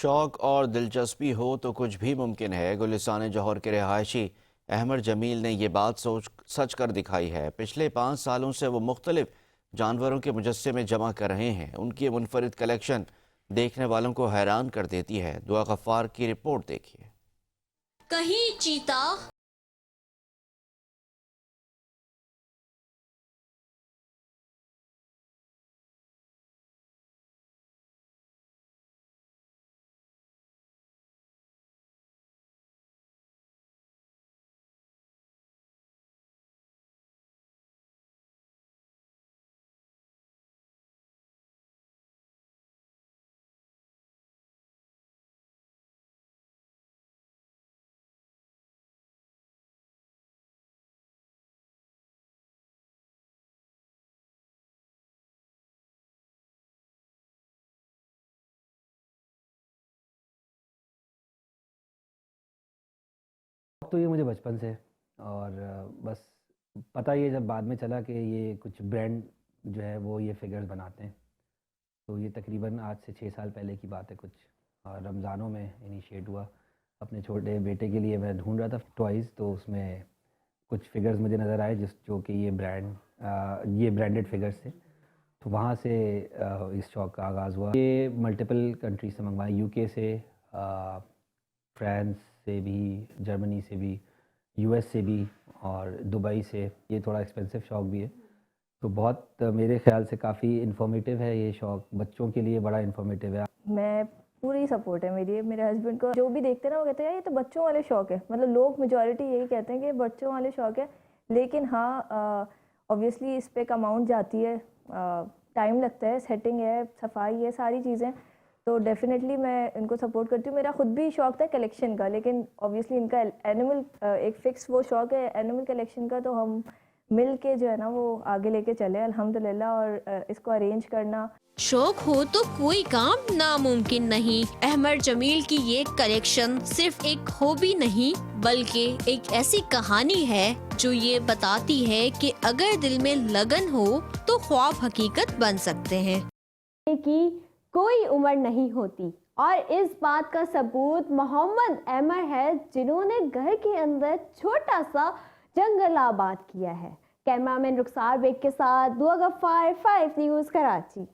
शौक और दिलचस्पी हो तो कुछ भी मुमकिन है। गुलिस्तान जौहर के रिहायशी अहमद जमील ने ये बात सच कर दिखाई है। पिछले 5 सालों से वो मुख्तलिफ जानवरों के मुजस्समे जमा कर रहे हैं। उनकी मुनफरिद कलेक्शन देखने वालों को हैरान कर देती है। दुआ गफ्फार की रिपोर्ट देखिए। कहीं चीता, तो ये मुझे बचपन से और बस पता ये जब बाद में चला कि ये कुछ ब्रांड जो है वो ये फिगर्स बनाते हैं। तो ये तकरीबन आज से 6 साल पहले की बात है। कुछ रमज़ानों में इनिशिएट हुआ। अपने छोटे बेटे के लिए मैं ढूंढ रहा था टॉयज़, तो उसमें कुछ फिगर्स मुझे नज़र आए जो कि ये ब्रांडेड फिगर्स थे। तो वहाँ से इस शौक़ का आगाज़ हुआ। ये मल्टीपल कंट्री से मंगवाए, यूके से, फ्रांस से भी, जर्मनी से भी, यूएस से भी और दुबई से। ये थोड़ा एक्सपेंसिव शौक़ भी है, तो बहुत मेरे ख़्याल से काफ़ी इन्फॉर्मेटिव है ये शौक़। बच्चों के लिए बड़ा इन्फॉर्मेटिव है। मैं पूरी सपोर्ट है मेरी। मेरे हस्बैंड को जो भी देखते हैं ना, वो कहते हैं ये तो बच्चों वाले शौक़ है। मतलब लोग मेजॉरिटी यही कहते हैं कि बच्चों वाले शौक़ है। लेकिन हाँ, ऑब्वियसली इस पे एक अमाउंट जाती है, टाइम लगता है, सेटिंग है, सफाई है, सारी चीज़ें। तो डेफिनेटली मैं इनको सपोर्ट करती हूँ। मेरा खुद भी शौक़ था कलेक्शन का, लेकिन ऑब्वियसली इनका एनिमल एक फ़िक्स वो शौक़ है एनिमल कलेक्शन का। तो हम मिल के जो है ना वो आगे लेके चले अल्हम्दुलिल्लाह। और इसको अरेंज करना, शौक हो तो कोई काम नामुमकिन नहीं। अहमद जमील की ये कलेक्शन सिर्फ एक हॉबी नहीं, बल्कि एक ऐसी कहानी है जो ये बताती है कि अगर दिल में लगन हो तो ख्वाब हकीकत बन सकते हैं। की कोई उम्र नहीं होती, और इस बात का सबूत मोहम्मद अहमद है, जिन्होंने घर के अंदर छोटा सा जंगल आबाद किया है। कैमरामैन रुखसार बेग के साथ दुआ गफ्फार, 5 न्यूज़ कराची।